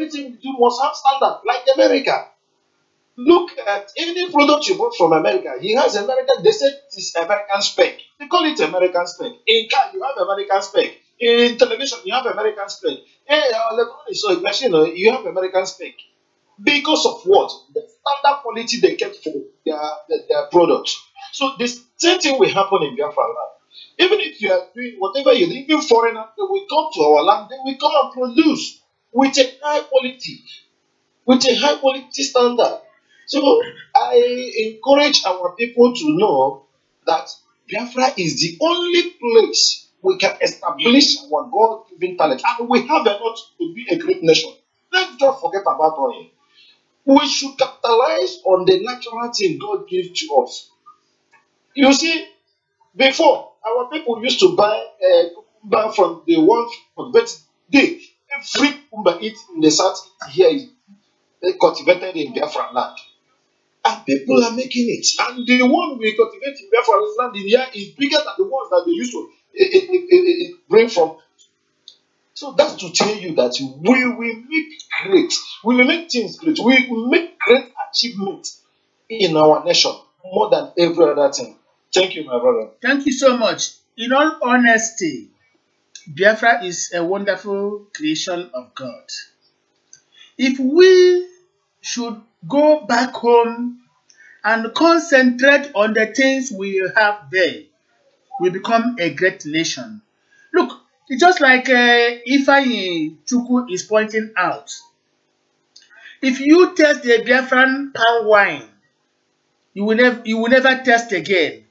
everything we do must have standard, like America. Look at any product you bought from America. He has American. They say it is American spec. They call it American spec. In car, you have American spec. In television, you have American spec. In electronics, so machine, you have American spec. Because of what? The standard quality they get for their products. So the same thing will happen in Biafra land. Even if you are doing whatever you do, even foreigners, they will come to our land, they will come and produce with a high quality standard. So I encourage our people to know that Biafra is the only place we can establish our God-given talent, and we have enough to be a great nation. Let's not forget about oil. We should capitalize on the natural thing God gives to us. You see, before our people used to buy cucumber from the one, but they every cucumber eat in the south here is cultivated in Biafra land. And people are making it. And the one we cultivate in Biafra land in here is bigger than the ones that they used to bring from. So that's to tell you that we will make great. We will make things great. We will make great achievements in our nation more than every other thing. Thank you, my brother. Thank you so much. In all honesty, Biafra is a wonderful creation of God. If we should go back home and concentrate on the things we have there, we become a great nation. Look, it's just like Ifeanyi Chukwu is pointing out. If you taste the Biafran palm wine, you will never taste again.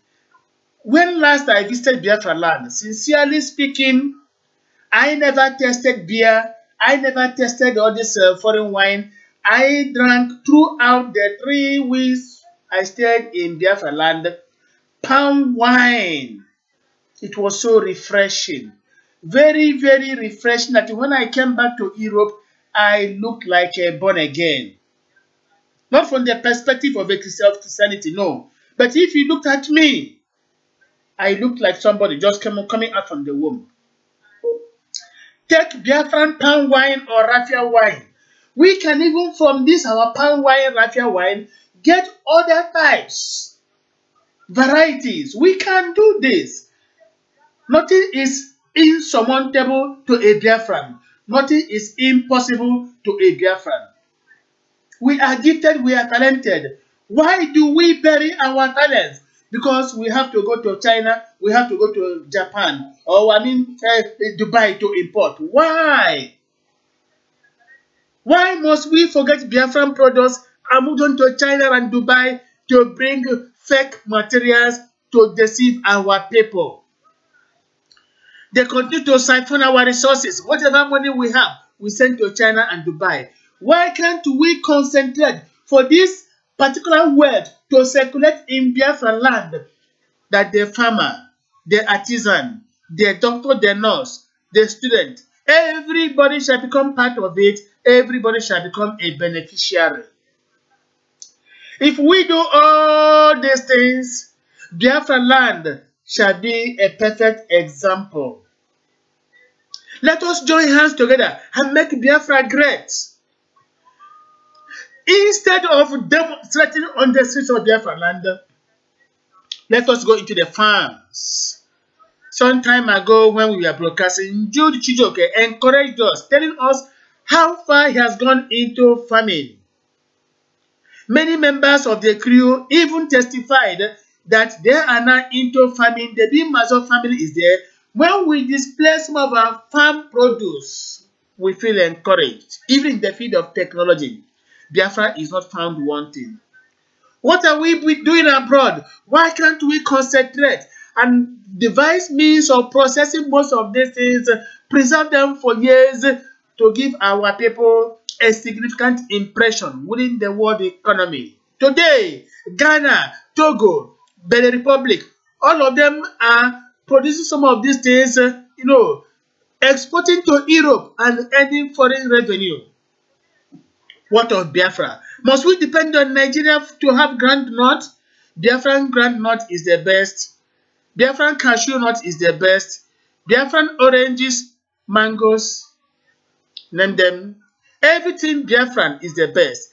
When last I visited Biafra land, sincerely speaking, I never tasted beer. I never tasted all this foreign wine. I drank throughout the 3 weeks I stayed in Biafra land palm wine. It was so refreshing. Very, very refreshing that when I came back to Europe, I looked like a born again. Not from the perspective of Christianity, no. But if you looked at me, I looked like somebody just coming out from the womb. Take Biafran palm wine or raffia wine. We can even from this our palm wine, raffia wine, get other types, varieties. We can do this. Nothing is insurmountable to a Biafran. Nothing is impossible to a Biafran. We are gifted, we are talented. Why do we bury our talents? Because we have to go to China, we have to go to Japan, or Dubai to import. Why? Why must we forget Biafran products and move on to China and Dubai to bring fake materials to deceive our people? They continue to siphon our resources. Whatever money we have, we send to China and Dubai. Why can't we concentrate for this particular word to circulate in Biafra land, that the farmer, the artisan, the doctor, the nurse, the student, everybody shall become part of it, everybody shall become a beneficiary. If we do all these things, Biafra land shall be a perfect example. Let us join hands together and make Biafra great. Instead of demonstrating on the streets of Biafra land, let us go into the farms. Some time ago, when we were broadcasting, Jude Chijoke encouraged us, telling us how far he has gone into farming. Many members of the crew even testified that they are now into farming. The bim-massob family is there. When we display some of our farm produce, we feel encouraged, even in the field of technology. Biafra is not found wanting. What are we doing abroad? Why can't we concentrate and devise means of processing most of these things, preserve them for years to give our people a significant impression within the world economy? Today, Ghana, Togo, Benin Republic, all of them are producing some of these things, exporting to Europe and earning foreign revenue. What of Biafra? Must we depend on Nigeria to have groundnut? Biafran groundnut is the best. Biafran cashew nut is the best. Biafran oranges, mangoes, name them. Everything Biafran is the best.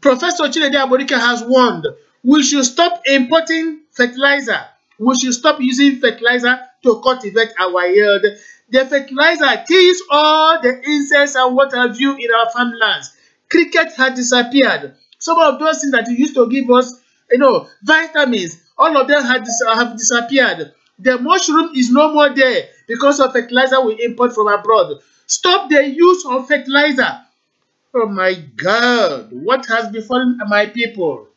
Professor Chinede Aborike has warned we should stop importing fertilizer. We should stop using fertilizer to cultivate our yield. The fertilizer kills all the insects and what have you in our farmlands. Cricket has disappeared. Some of those things that you used to give us, vitamins, all of them have disappeared. The mushroom is no more there because of fertilizer we import from abroad. Stop the use of fertilizer. Oh my God, what has befallen my people?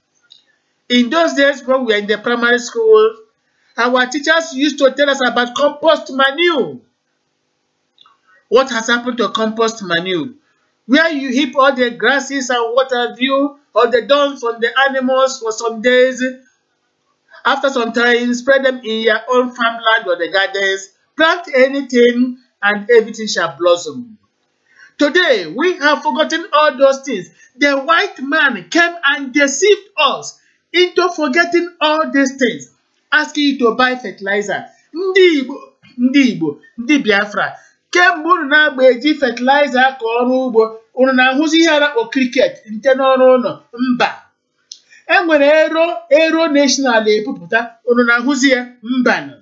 In those days when we were in the primary school, our teachers used to tell us about compost manure. What has happened to compost manure? Where you heap all the grasses and what have you, or the dung from the animals for some days. After some time, spread them in your own farmland or the gardens. Plant anything and everything shall blossom. Today, we have forgotten all those things. The white man came and deceived us into forgetting all these things, asking you to buy fertilizer. Ndị Igbo, ndị Biafra, kemgbe unu na-agba eji fertilizer ka ọrụ ugbo, unu na-ahụzi ihe a na-akpọ cricket nke n'ọrụ ụlọ mba. Enwere ero national epupụta, unu na-ahụzi ya mba.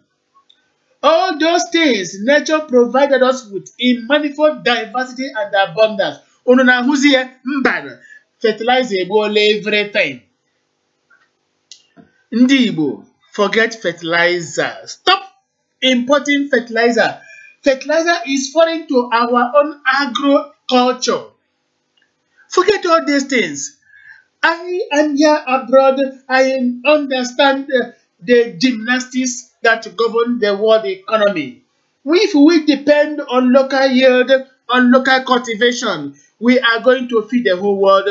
All those things nature provided us with in manifold diversity and abundance. Unu na-ahụzi ya mba. Fertilizer egbuola everything. Ndị Igbo, forget fertilizer. Stop importing fertilizer. Fertilizer is foreign to our own agriculture. Forget all these things. I am here abroad. I understand the gymnastics that govern the world economy. If we depend on local yield, on local cultivation, we are going to feed the whole world.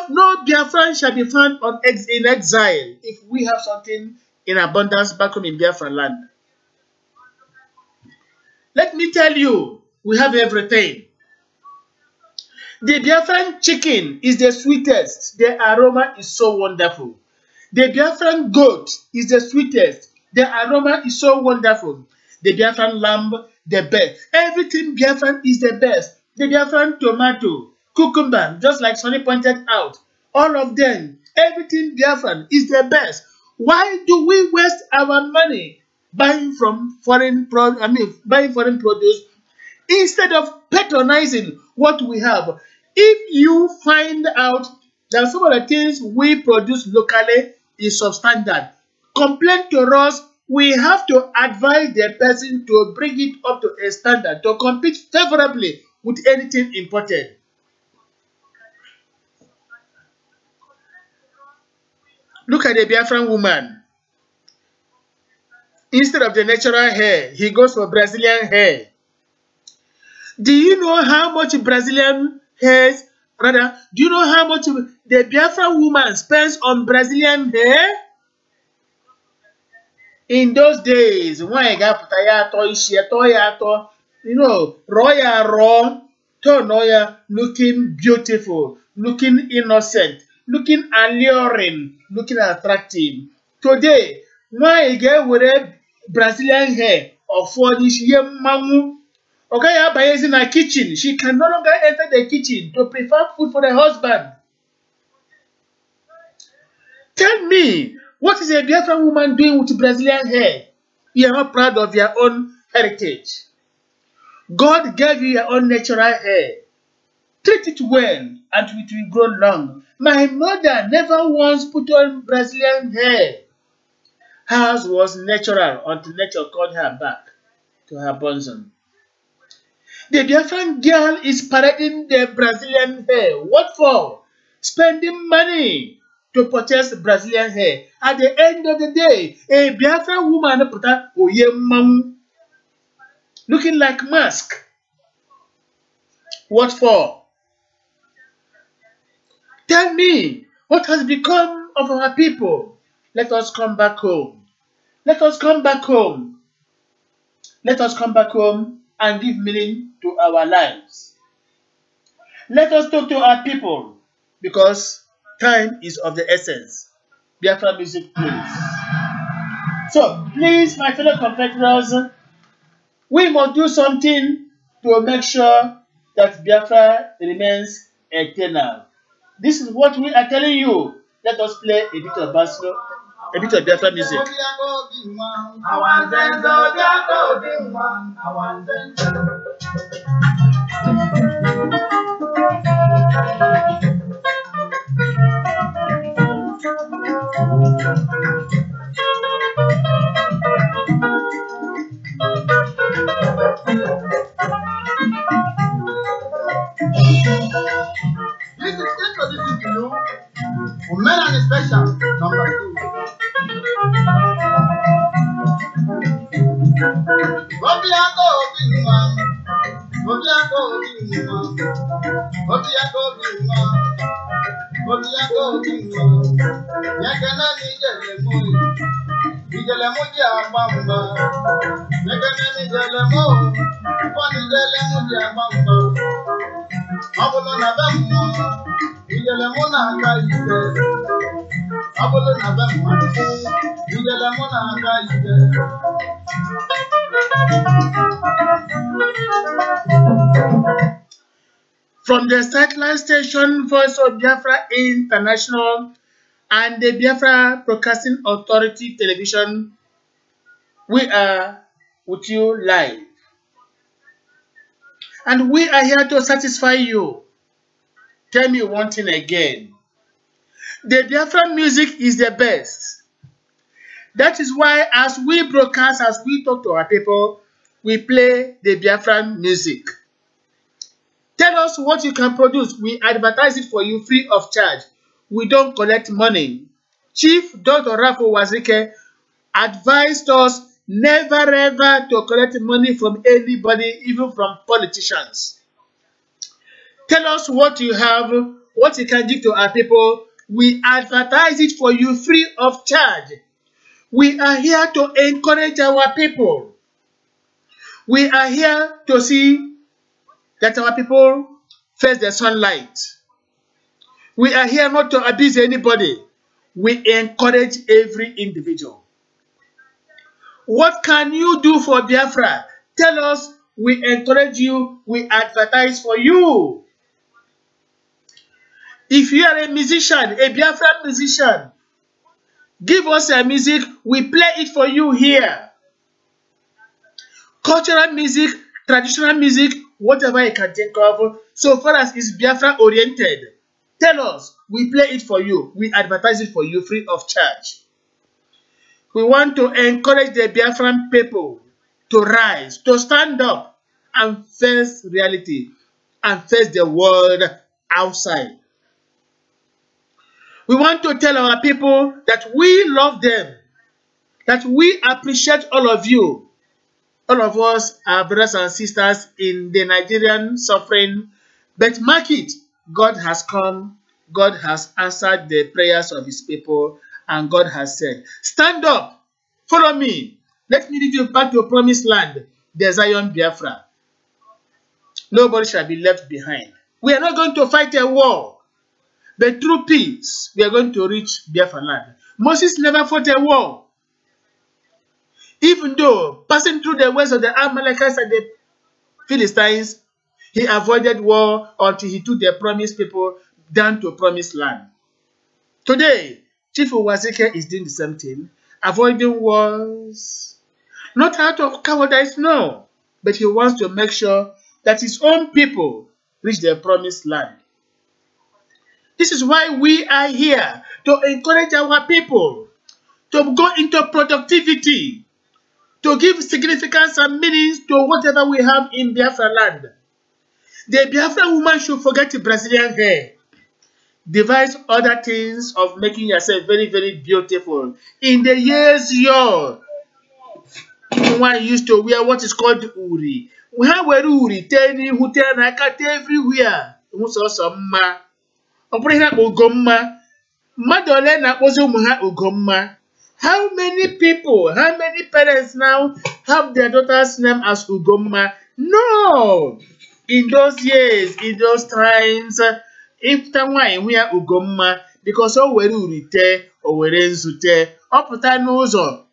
No Biafran shall be found in exile if we have something in abundance back home in Biafra land. Let me tell you, we have everything. The Biafran chicken is the sweetest. The aroma is so wonderful. The Biafran goat is the sweetest. The aroma is so wonderful. The Biafran lamb, the best. Everything Biafran is the best. The Biafran tomato, cucumber, just like Sonny pointed out. All of them, everything Biafran is the best. Why do we waste our money buying foreign produce instead of patronizing what we have? If you find out that some of the things we produce locally is substandard, complain to us. We have to advise the person to bring it up to a standard to compete favorably with anything imported. Look at the Biafran woman. Instead of the natural hair, he goes for Brazilian hair. Do you know how much Brazilian hairs, do you know how much the Biafran woman spends on Brazilian hair? In those days, when raw, looking beautiful, looking innocent, looking alluring, looking attractive. Today, when you get with a Brazilian hair or for this young mamu, okay, in her kitchen, she can no longer enter the kitchen to prepare food for the husband. Tell me, what is a Biafran woman doing with Brazilian hair? You are not proud of your own heritage. God gave you your own natural hair. Treat it well and it will grow long. My mother never once put on Brazilian hair. Hers was natural until nature called her back to her bosom. The Biafran girl is parading the Brazilian hair. What for? Spending money to purchase Brazilian hair. At the end of the day, a Biafran woman put on looking like mask. What for? Tell me, what has become of our people? Let us come back home. Let us come back home. Let us come back home and give meaning to our lives. Let us talk to our people because time is of the essence. Biafra music, please. So, please, my fellow competitors, we must do something to make sure that Biafra remains eternal. This is what we are telling you. Let us play a bit of Biafra music. This is introducing to you women and special number 2. Obiago Obinwa, Obiago Obinwa, Obiago Obinwa, Obiago Obinwa. Yekene ni jelemo, ijelemo je agbamba. Yekene ni jelemo, ifoni jelemo je agbamba. Abolo na bemmo, ijelemo na aka ise. Abolo na bemmo, ijelemo na aka ise. From the satellite station Voice of Biafra International and the Biafra Broadcasting Authority Television, we are with you live. And we are here to satisfy you. Tell me one thing again. The Biafra music is the best. That is why as we broadcast, as we talk to our people, we play the Biafra music. Tell us what you can produce. We advertise it for you free of charge. We don't collect money. Chief Dr. Rafo Wazike advised us never ever to collect money from anybody, even from politicians. Tell us what you have, what you can give to our people. We advertise it for you free of charge. We are here to encourage our people. We are here to see that our people face the sunlight. We are here not to abuse anybody. We encourage every individual. What can you do for Biafra? Tell us. We encourage you. We advertise for you. If you are a musician, a Biafra musician, give us a music. We play it for you here. Cultural music, traditional music, whatever you can think of, so far as it's Biafra oriented, tell us, we play it for you, we advertise it for you free of charge. We want to encourage the Biafran people to rise, to stand up and face reality and face the world outside. We want to tell our people that we love them, that we appreciate all of you. All of us are brothers and sisters in the Nigerian suffering, but mark it, God has come, God has answered the prayers of his people, and God has said, stand up, follow me, let me lead you back to promised land, the Zion Biafra. Nobody shall be left behind. We are not going to fight a war, but through peace, we are going to reach Biafra land. Moses never fought a war. Even though passing through the ways of the Amalekites and the Philistines, he avoided war until he took the promised people down to promised land. Today, Chief Wazike is doing the same thing, avoiding wars, not out of cowardice, no, but he wants to make sure that his own people reach the promised land. This is why we are here, to encourage our people to go into productivity, to give significance and meanings to whatever we have in Biafra land. The Biafra woman should forget the Brazilian hair. Devise other things of making yourself very, very beautiful. In the years yore, one used to wear what is called uri. We have uri, teni, hutena, cat everywhere. Musosoma. Oprina ugomma. Madolena was ugomma. How many people, how many parents now have their daughter's name as Ugomma? No! In those years, in those times, if someone we are Ugomma, because all were urite or were enzute, up to time or rose eleve.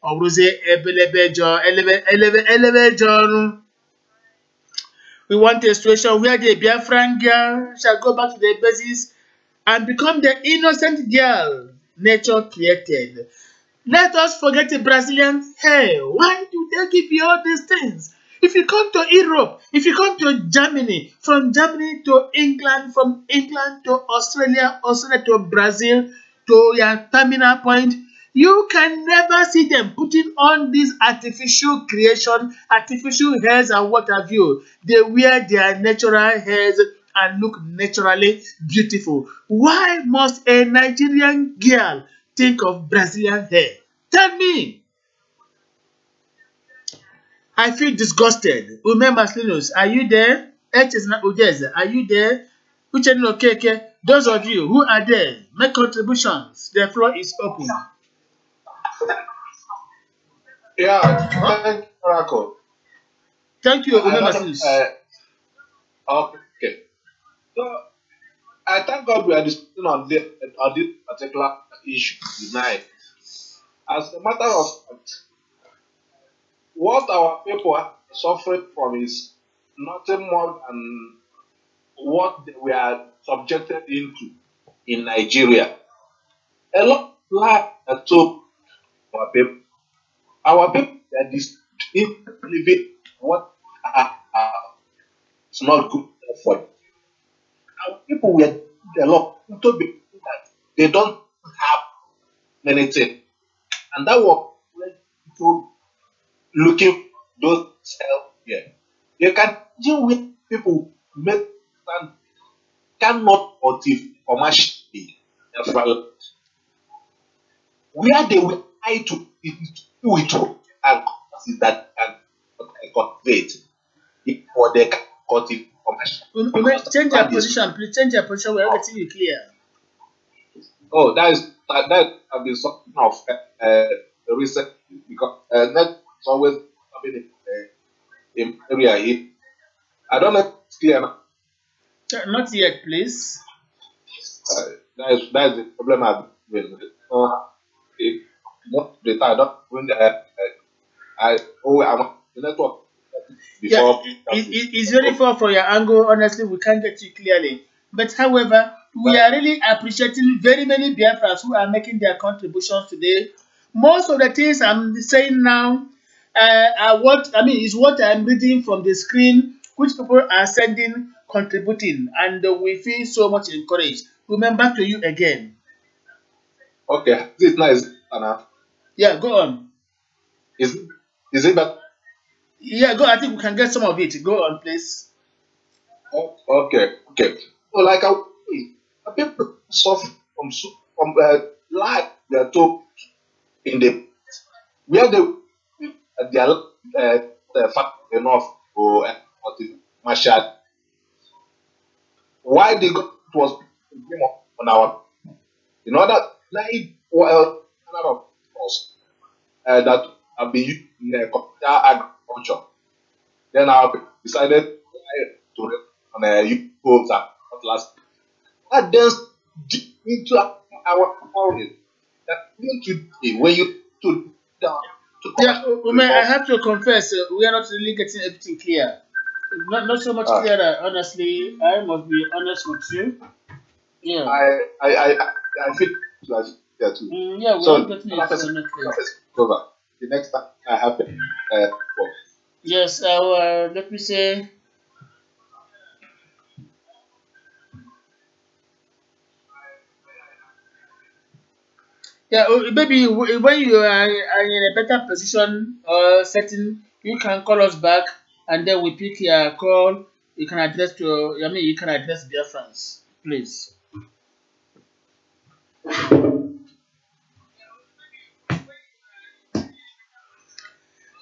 We want a situation where the Biafran girl shall go back to the basis and become the innocent girl nature created. Let us forget the Brazilian hair. Why do they give you all these things? If you come to Europe, if you come to Germany, from Germany to England, from England to Australia, Australia to Brazil, to your terminal point, you can never see them putting on these artificial creation, artificial hairs and what have you. They wear their natural hairs and look naturally beautiful. Why must a Nigerian girl think of Brazilian hair? Tell me. I feel disgusted. Ume Maslinus, are you there? Echesna Udeze, are you there? Uchenno Keke, those of you who are there, make contributions. The floor is open. Yeah, thank you, Oracle. Thank you, Ume Maslinus. Okay. So, I thank God we are discussing on this particular issue tonight. As a matter of fact, what our people are suffering from is nothing more than what we are subjected into in Nigeria. A lot of lies are told our people. Our people are living what is not good for them. Our people were a lot to be that they don't have anything, and that was people looking those self here. You can deal with people make and cannot motive commercially where they will try to do it and cause that can cultivate for the cultivate commercial. Change your position, please. Change your position. We're getting you clear. Oh, that have been something of recent because that's always happening in area here. I don't know if it's clear now. Not yet, please. That is the problem I've been with. Most of the time, I don't when I'm the network before. Yeah, it's very far from your angle. Honestly, we can't get you clearly. But however, we are really appreciating very many Biafrans who are making their contributions today. Most of the things I'm saying now are what I mean is what I'm reading from the screen, which people are sending, contributing, and we feel so much encouraged. Remember to you again. Okay, this is nice, Anna. Yeah, go on. Is it that? Yeah, go. I think we can get some of it. Go on, please. Okay. So, like people suffer from life they are told in the where they are fat enough for Mashad. Why they got it was on our in order like another of us that have been used in agriculture. Then I decided to on YouTube and last. That then into our founding. That even today, when you to down to Yeah, I have to confess, we are not really getting everything clear. Not so much clearer, honestly. I must be honest with you. Yeah. I feel like that too. Yeah, we are getting it clear. The next time I happen. Yes, let me say. Yeah, maybe when you are in a better position or setting, you can call us back and then we pick your call. You can address you can address Biafrans, please.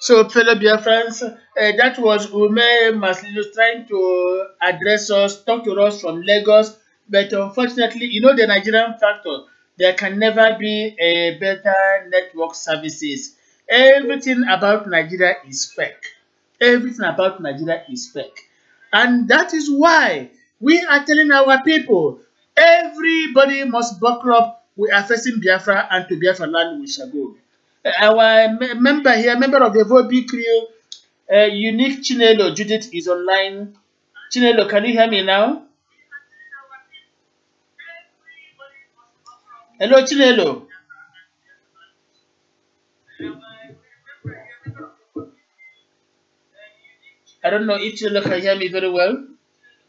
So, fellow Biafrans, that was Ume Maslilu trying to address us, talk to us from Lagos. But unfortunately, you know the Nigerian factor. There can never be a better network services. Everything about Nigeria is fake. Everything about Nigeria is fake. And that is why we are telling our people, everybody must buckle up. We are facing Biafra, and to Biafra land we shall go. Our member here, member of the vobi crew, Unique Chinelo Judith is online. Chinelo, can you hear me now? Hello, Chinelo. I don't know if Chinelo can hear me very well.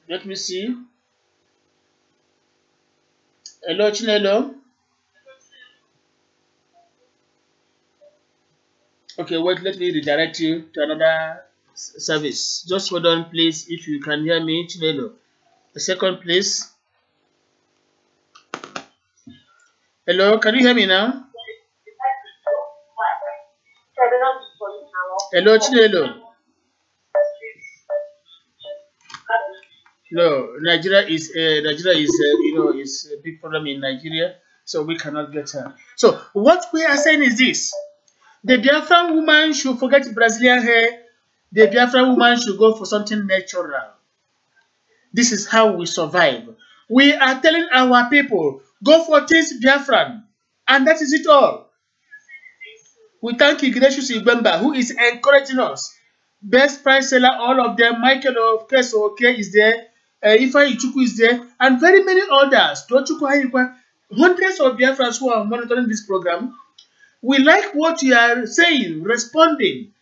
Let me see. Hello, Chinelo. Okay, wait, let me redirect you to another service. Just hold on, please, if you can hear me, Chinelo. A second, please. Hello, can you hear me now? Hello, Chinelo. No, Nigeria is is a big problem in Nigeria, so we cannot get her. So what we are saying is this: the Biafran woman should forget Brazilian hair. The Biafran woman should go for something natural. This is how we survive. We are telling our people, go for things Biafran, and that is it all. We thank Ignatius Ibemba, who is encouraging us. Best price seller, all of them. Michael of Keso is there. Ifeanyi Chukwu is there, and very many others. Hundreds of Biafrans who are monitoring this program. We like what you are saying, responding.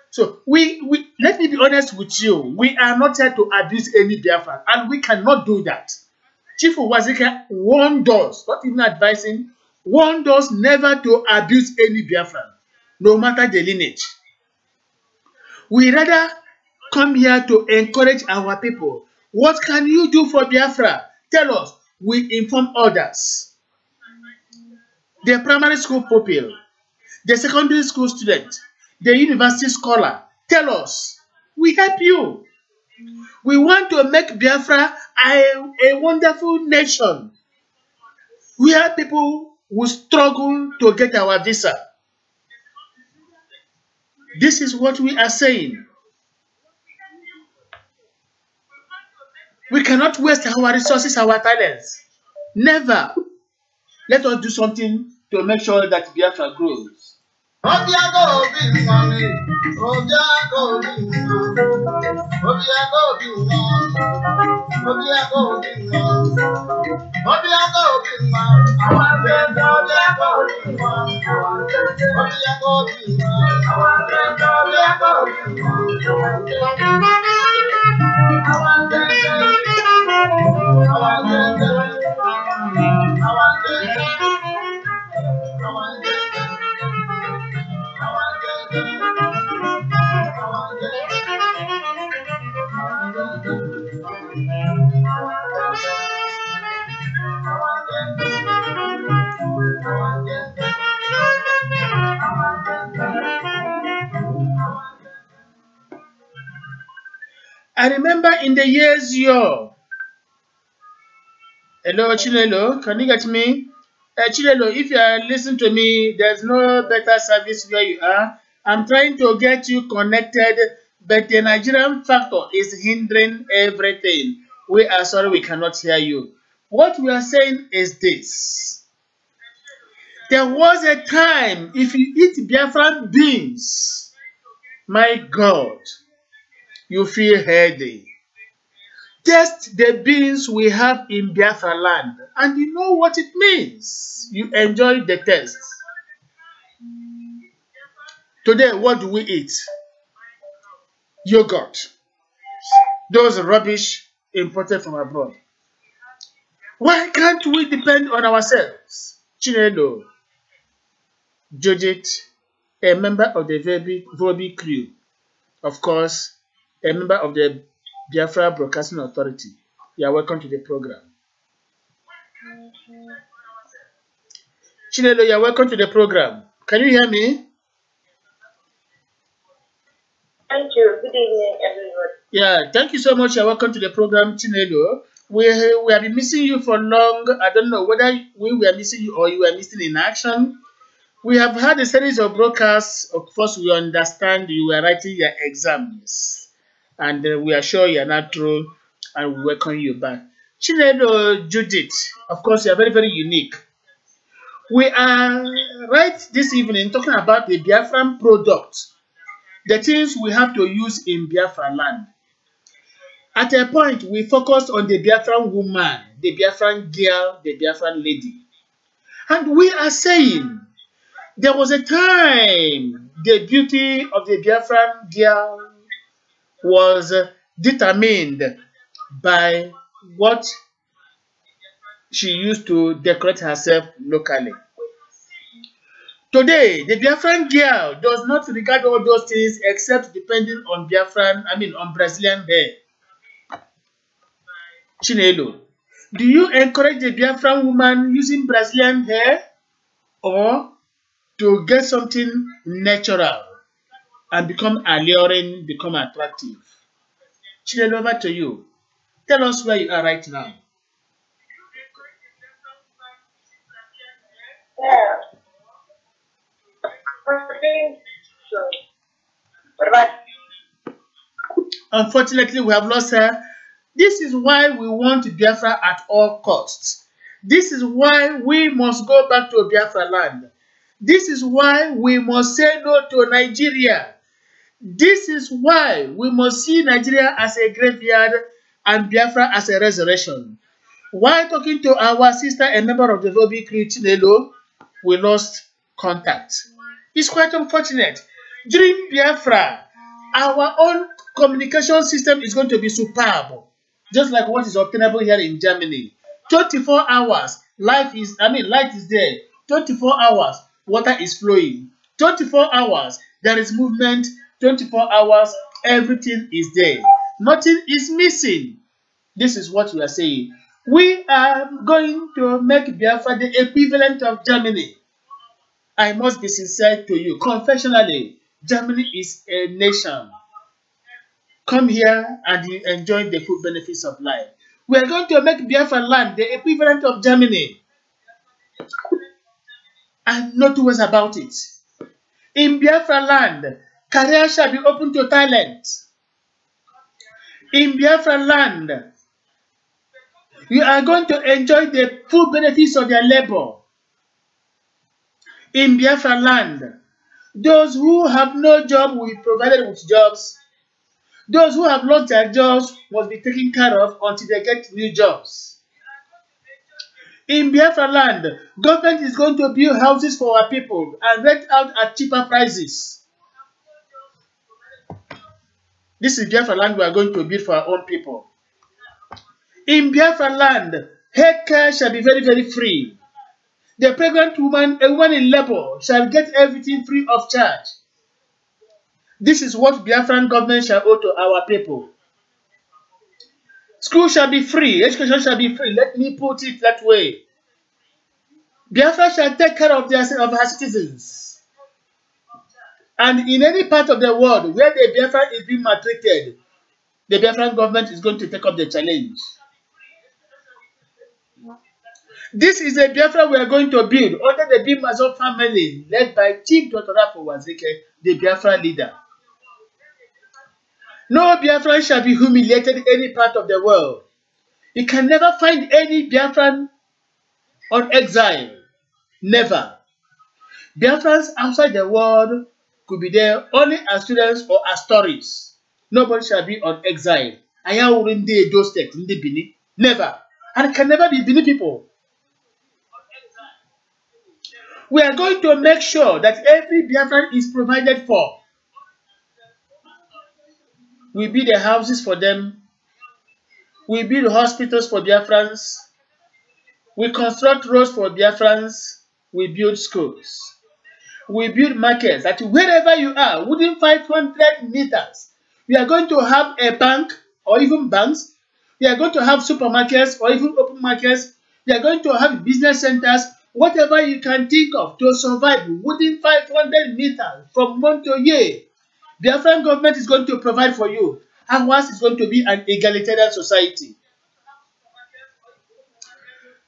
So we let me be honest with you. We are not here to abuse any Biafran, and we cannot do that. Chief Wazika warned us, not even advising, warned us never to abuse any Biafran, no matter the lineage. We rather come here to encourage our people. What can you do for Biafra? Tell us. We inform others. The primary school pupil, the secondary school student, the university scholar, tell us. We help you. We want to make Biafra a wonderful nation where people will struggle to get our visa. This is what we are saying. We cannot waste our resources, our talents. Never. Let us do something to make sure that Biafra grows. I remember in the years yo. Hello, Chinelo, can you get me? Chinelo, if you are listening to me, there's no better service where you are. I'm trying to get you connected, but the Nigerian factor is hindering everything. We are sorry we cannot hear you. What we are saying is this. There was a time, if you eat Biafran beans, my God, you feel healthy. Taste the beans we have in Biafra land, and you know what it means. You enjoy the taste. Today, what do we eat? Yogurt. Those rubbish imported from abroad. Why can't we depend on ourselves? Chinelo, Judith, a member of the vobi crew, of course, a member of the Biafra Broadcasting Authority. You are welcome to the program. Chinelo, you are welcome to the program. Can you hear me? Thank you. Good evening, everyone. Yeah, thank you so much. You are welcome to the program, Chinelo. We have been missing you for long. I don't know whether we were missing you or you were missing in action. We have had a series of broadcasts. Of course, we understand you were writing your exams. And we are sure you are not through, and we welcome you back. Chinelo, Judith, of course, you are very, very unique. We are right this evening talking about the Biafran product, the things we have to use in Biafra land. At a point, we focused on the Biafran woman, the Biafran girl, the Biafran lady. And we are saying there was a time the beauty of the Biafran girl was determined by what she used to decorate herself locally. Today, the Biafran girl does not regard all those things except depending on on Brazilian hair. Chinelo, do you encourage the Biafran woman using Brazilian hair or to get something natural and become alluring, become attractive? Chinelo, over to you. Tell us where you are right now. Yeah. I think so. What about Unfortunately, we have lost her. This is why we want Biafra at all costs. This is why we must go back to Biafra land. This is why we must say no to Nigeria. This is why we must see Nigeria as a graveyard and Biafra as a resurrection. While talking to our sister, a member of the vobi crew, Chinelo, we lost contact. It's quite unfortunate. During Biafra, our own communication system is going to be superb, just like what is obtainable here in Germany. 24 hours, light is there. 24 hours, water is flowing. 24 hours, there is movement. 24 hours, everything is there. Nothing is missing. This is what we are saying. We are going to make Biafra the equivalent of Germany. I must be sincere to you. Confessionally, Germany is a nation. Come here and you enjoy the full benefits of life. We are going to make Biafra land the equivalent of Germany. And no two ways about it. In Biafra land, career shall be open to talent. In Biafra land, you are going to enjoy the full benefits of their labor. In Biafra land, those who have no job will be provided with jobs. Those who have lost their jobs must be taken care of until they get new jobs. In Biafra land, government is going to build houses for our people and rent out at cheaper prices. This is Biafra land we are going to build for our own people. In Biafra land, healthcare shall be very, very free. The pregnant woman, a woman in labor, shall get everything free of charge. This is what Biafran government shall owe to our people. School shall be free, education shall be free. Let me put it that way. Biafra shall take care of her citizens. And in any part of the world where the Biafra is being maltreated, the Biafran government is going to take up the challenge. This is a Biafra we are going to build under the bim-massob family, led by Chief Dr. Afo Wazike, the Biafra leader. No Biafran shall be humiliated in any part of the world. You can never find any Biafran on exile. Never. Biafrans outside the world could be there only as students or as tourists. Nobody shall be on exile. Never. And can never be Bini people. We are going to make sure that every Biafran is provided for. We build the houses for them. We build hospitals for Biafrans. We construct roads for Biafrans. We build schools. We build markets that wherever you are, within 500 meters, we are going to have a bank or even banks. We are going to have supermarkets or even open markets. We are going to have business centers. Whatever you can think of to survive within 500 meters from Montoye, Biafran government is going to provide for you. Ours is going to be an egalitarian society.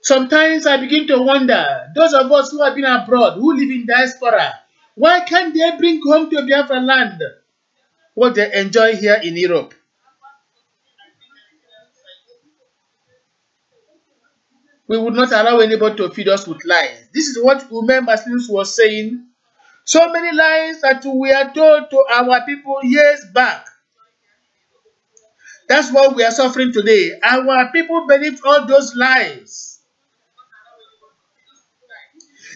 Sometimes I begin to wonder, those of us who have been abroad, who live in diaspora, why can't they bring home to Biafra land what they enjoy here in Europe? We would not allow anybody to feed us with lies. This is what Muslims was saying. So many lies that we are told to our people years back. That's what we are suffering today. Our people believe all those lies.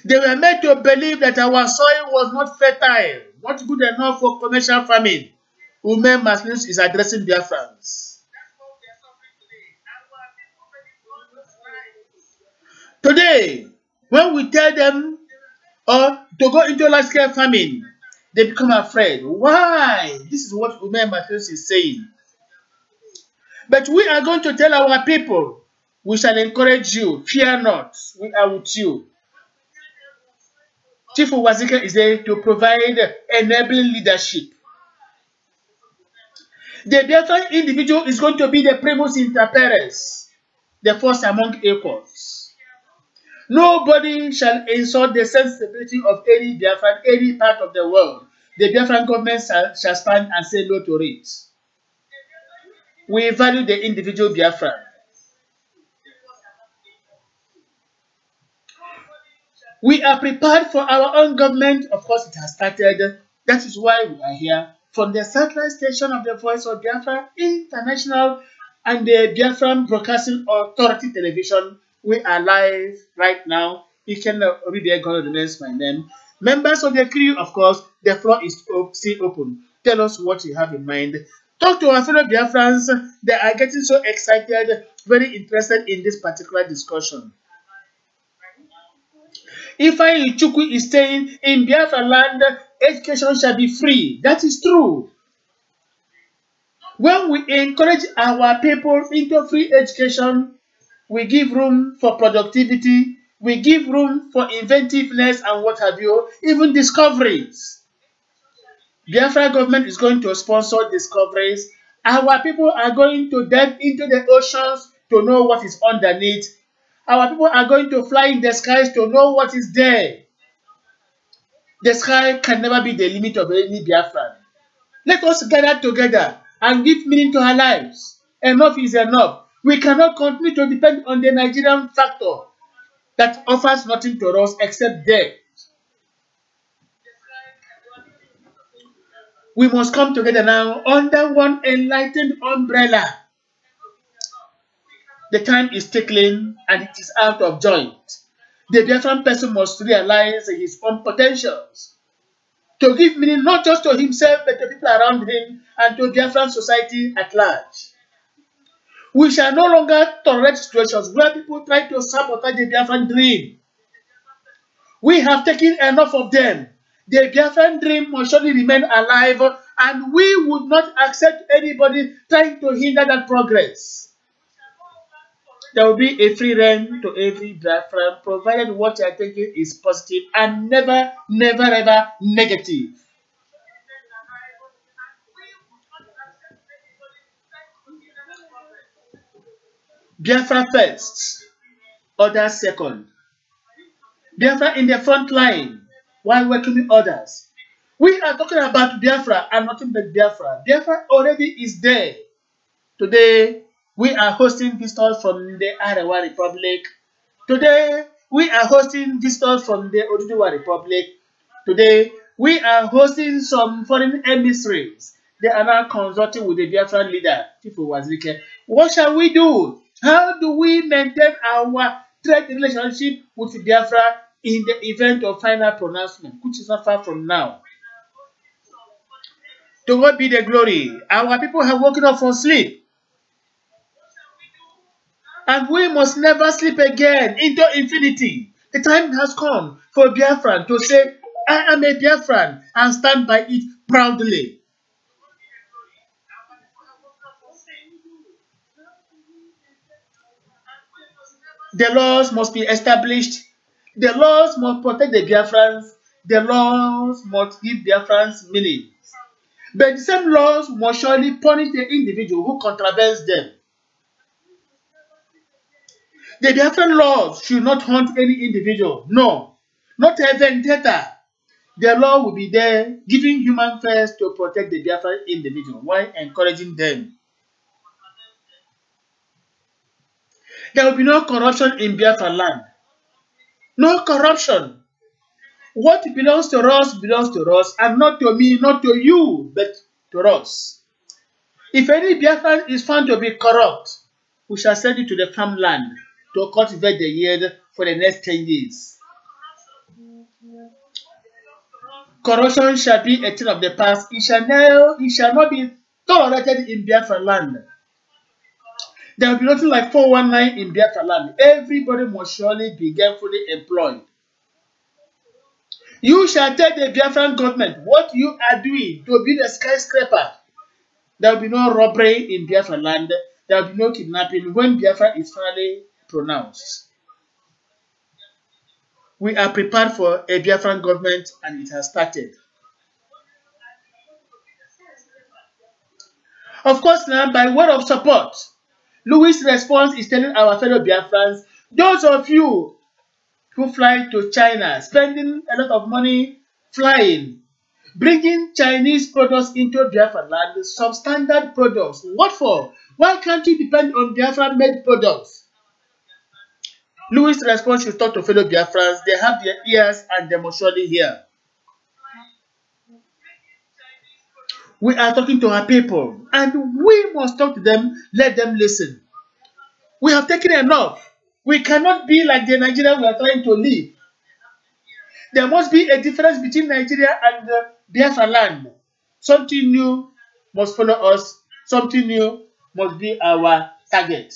They were made to believe that our soil was not fertile, not good enough for commercial farming. Bim-massob is addressing Biafrans. Today, when we tell them to go into large-scale farming, they become afraid. Why? This is what bim-massob is saying. But we are going to tell our people, we shall encourage you, fear not, we are with you. Chief Wazika is there to provide enabling leadership. The Biafran individual is going to be the primus inter pares, the first among equals. Nobody shall insult the sensibility of any Biafran, any part of the world. The Biafran government shall stand and say no to it. We value the individual Biafran. We are prepared for our own government. Of course, it has started. That is why we are here. From the satellite station of the Voice of Biafra International and the Biafran Broadcasting Authority Television, we are live right now. You can read the acknowledgements, my name. Members of the crew, of course, the floor is still open. Tell us what you have in mind. Talk to our fellow Biafrans. They are getting so excited, very interested in this particular discussion. Ifeanyi Chukwu is saying in Biafra land, education shall be free. That is true. When we encourage our people into free education, we give room for productivity, we give room for inventiveness and what have you, even discoveries. Biafra government is going to sponsor discoveries. Our people are going to dive into the oceans to know what is underneath. Our people are going to fly in the skies to know what is there. The sky can never be the limit of any Biafran. Let us gather together and give meaning to our lives. Enough is enough. We cannot continue to depend on the Nigerian factor that offers nothing to us except death. We must come together now under one enlightened umbrella. The time is tickling and it is out of joint. The Biafran person must realize his own potentials to give meaning not just to himself but to people around him and to Biafran society at large. We shall no longer tolerate situations where people try to sabotage the Biafran dream. We have taken enough of them. The Biafran dream must surely remain alive and we would not accept anybody trying to hinder that progress. There will be a free reign to every Biafran, provided what you are thinking is positive and never, never, ever negative. Biafra first, others second. Biafra in the front line while welcoming others. We are talking about Biafra and nothing but Biafra. Biafra already is there. Today, we are hosting visitors from the Arewa Republic. Today, we are hosting visitors from the Oduduwa Republic. Today, we are hosting some foreign emissaries. They are now consulting with the Biafran leader, Chief Wazike. What shall we do? How do we maintain our trade relationship with Biafra in the event of final pronouncement, which is not far from now? To God be the glory. Our people have woken up from sleep. And we must never sleep again into infinity. The time has come for Biafran to say, I am a Biafran and stand by it proudly. The laws must be established. The laws must protect the Biafrans. The laws must give Biafrans meaning. But the same laws must surely punish the individual who contravenes them. The Biafran laws should not haunt any individual. No, not a vendetta. The law will be there, giving human first to protect the Biafran individual while encouraging them. There will be no corruption in Biafra land. No corruption. What belongs to us, and not to me, not to you, but to us. If any Biafran is found to be corrupt, we shall send you to the farmland to cultivate the yield for the next 10 years. Corruption shall be a thing of the past. It shall not be tolerated in Biafra land. There will be nothing like 419 in Biafra land. Everybody must surely be gainfully employed. You shall tell the Biafran government what you are doing to build a skyscraper. There will be no robbery in Biafra land. There will be no kidnapping when Biafra is finally pronounced. We are prepared for a Biafran government and it has started. Of course, now, by word of support, Louis' response is telling our fellow Biafrans, those of you who fly to China, spending a lot of money flying, bringing Chinese products into Biafra land, substandard products. What for? Why can't you depend on Biafra-made products? Louis' response should talk to fellow Biafrans. They have their ears and they must surely hear. We are talking to our people and we must talk to them, let them listen. We have taken enough. We cannot be like the Nigeria we are trying to live. There must be a difference between Nigeria and Biafra land. Something new must follow us. Something new must be our target.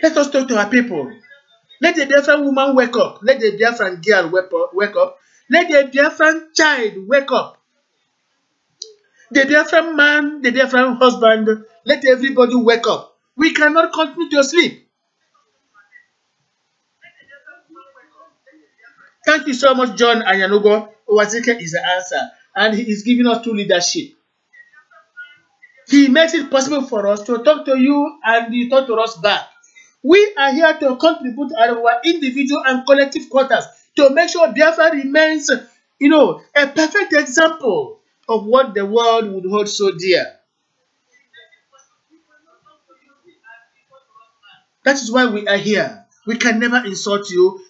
Let us talk to our people. Let the Biafran woman wake up. Let the Biafran girl wake up. Let the Biafran child wake up. The Biafran man, the Biafran husband, let everybody wake up. We cannot continue to sleep. Thank you so much, John Anyanugo. Owazike is the answer. And he is giving us true leadership. He makes it possible for us to talk to you and you talk to us back. We are here to contribute our individual and collective quotas to make sure Biafra remains, a perfect example of what the world would hold so dear. That is why we are here. We can never insult you.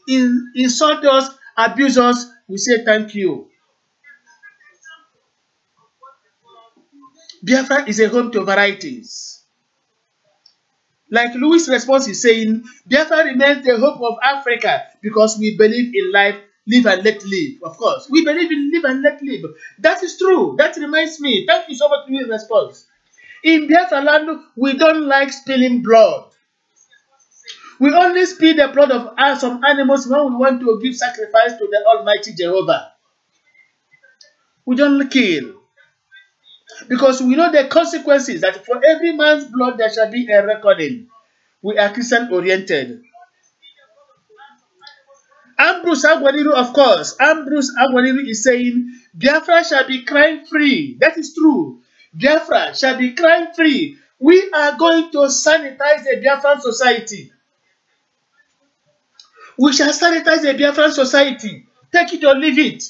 Insult us, abuse us, we say thank you. Biafra is a home to varieties. Like Louis' response is saying, Biafra remains the hope of Africa because we believe in life, live and let live. Of course, we believe in live and let live. That is true. That reminds me. Thank you so much for your response. In Biafra land, we don't like spilling blood. We only spill the blood of some animals when we want to give sacrifice to the Almighty Jehovah. We don't kill. Because we know the consequences that for every man's blood there shall be a reckoning. We are Christian oriented. Ambrose Agwaniru, of course, Ambrose Agwaniru is saying, Biafra shall be crime free. That is true. Biafra shall be crime free. We are going to sanitize the Biafran society. We shall sanitize the Biafran society. Take it or leave it.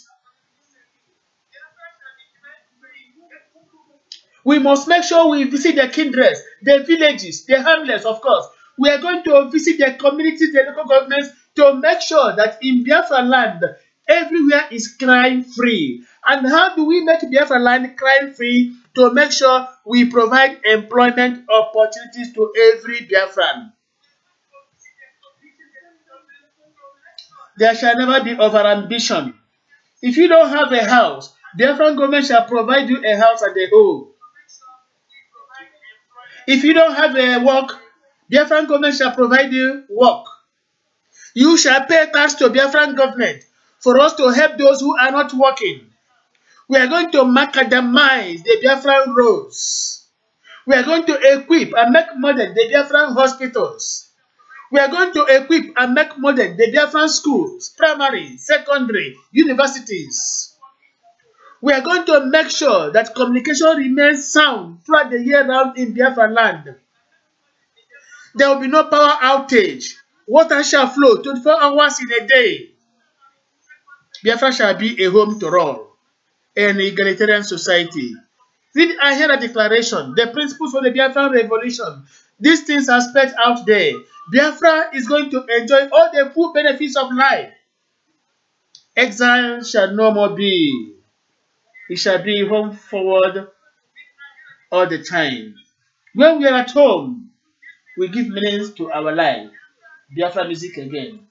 We must make sure we visit the kindreds, the villages, the hamlets, of course. We are going to visit the communities, the local governments, to make sure that in Biafra land, everywhere is crime-free. And how do we make Biafra land crime-free? To make sure we provide employment opportunities to every Biafran. There shall never be over-ambition. If you don't have a house, Biafran government shall provide you a house and a home. If you don't have a work, Biafran government shall provide you work. You shall pay tax to Biafran government for us to help those who are not working. We are going to macadamize the Biafran roads. We are going to equip and make modern the Biafran hospitals. We are going to equip and make modern the Biafran schools, primary, secondary, universities. We are going to make sure that communication remains sound throughout the year round in Biafra land. There will be no power outage. Water shall flow 24 hours in a day. Biafra shall be a home to all, an egalitarian society. Read and hear the declaration, the principles for the Biafran revolution. These things are spelled out there. Biafra is going to enjoy all the full benefits of life. Exile shall no more be. It shall be home forward all the time. When we are at home, we give meanings to our life. Biafra music again.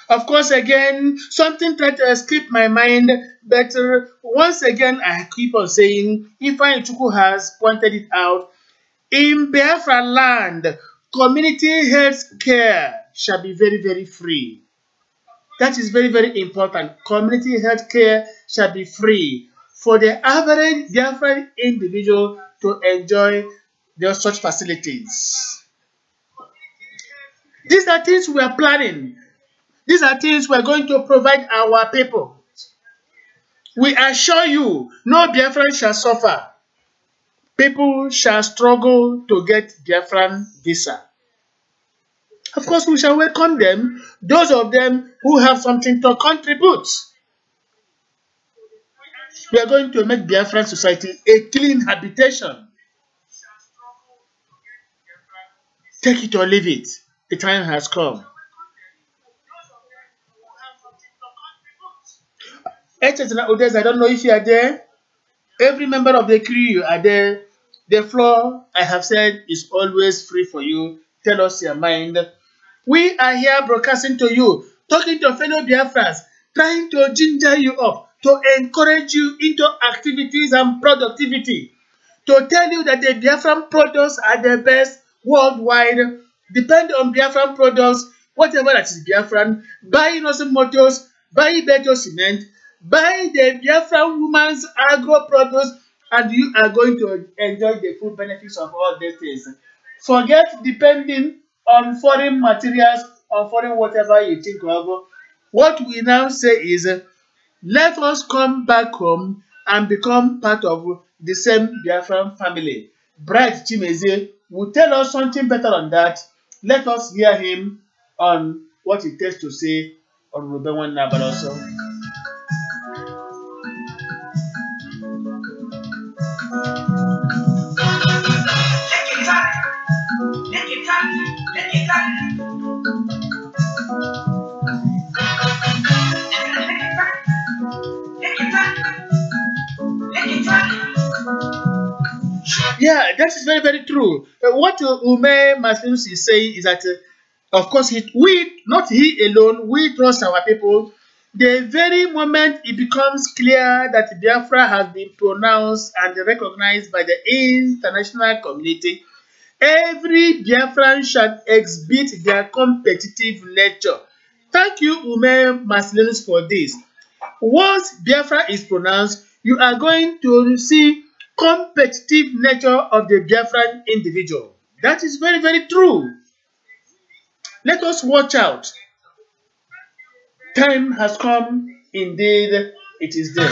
Of course, again, something tried to escape my mind, but once again, I keep on saying, Ifeanyi Chukwu has pointed it out. In Biafra land, community health care shall be very, very free. That is very, very important. Community health care shall be free for the average Biafran individual to enjoy those such facilities. These are things we are planning. These are things we are going to provide our people. We assure you, no Biafran shall suffer. People shall struggle to get Biafran visa. Of course, we shall welcome them, those of them who have something to contribute. We are going to make Biafran society a clean habitation. Take it or leave it. The time has come. I don't know if you are there. Every member of the crew are there. The floor, I have said, is always free for you. Tell us your mind. We are here broadcasting to you, talking to fellow Biafrans, trying to ginger you up, to encourage you into activities and productivity, to tell you that the Biafran products are the best worldwide. Depend on Biafran products, whatever that is Biafran. Buy Innocent Motors, buy Beto Cement, buy the Biafran woman's agro products, and you are going to enjoy the full benefits of all these things. Forget depending on foreign materials or foreign whatever you think of. What we now say is, let us come back home and become part of the same Biafran family. Bright Chimeze will tell us something better on that. Let us hear him on what he takes to say on Ruben Nabaloso. Yeah, that is very, very true. What Ume Maslinus is saying is that, of course, we, not he alone, we trust our people. The very moment it becomes clear that Biafra has been pronounced and recognized by the international community, every Biafran shall exhibit their competitive nature. Thank you, Maslinus, for this. Once Biafra is pronounced, you are going to see competitive nature of the Biafran individual. That is very, very true. Let us watch out. Time has come, indeed, it is there.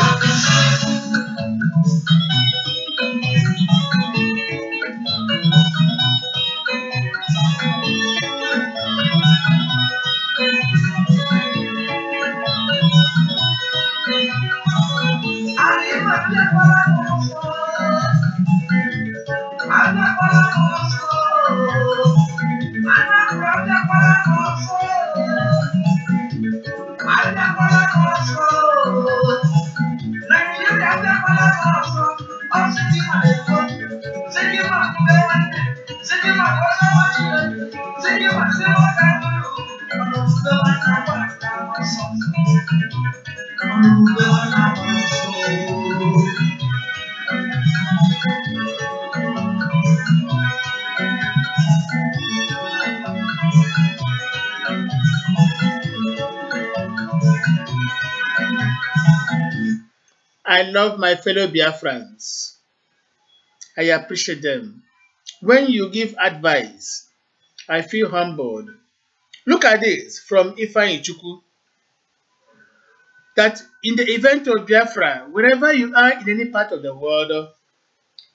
I love my fellow Biafrans. I appreciate them. When you give advice, I feel humbled. Look at this from Ifeanyi Chukwu, that in the event of Biafra, wherever you are in any part of the world,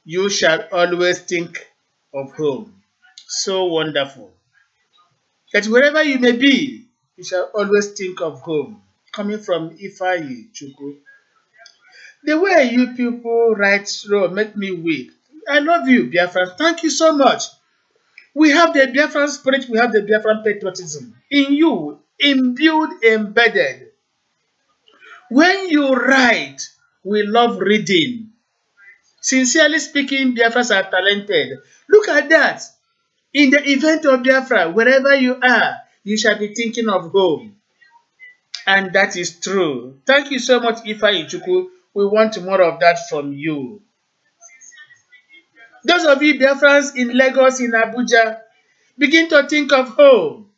you shall always think of home. So wonderful. That wherever you may be, you shall always think of home. Coming from Ifeanyi Chukwu. The way you people write slow make me weep. I love you, Biafran. Thank you so much. We have the Biafran spirit, we have the Biafran patriotism. In you, imbued, embedded. When you write, we love reading. Sincerely speaking, Biafrans are talented. Look at that. In the event of Biafra, wherever you are, you shall be thinking of home. And that is true. Thank you so much, Ifeanyi Chukwu. We want more of that from you. Those of you Biafrans in Lagos, in Abuja, begin to think of home.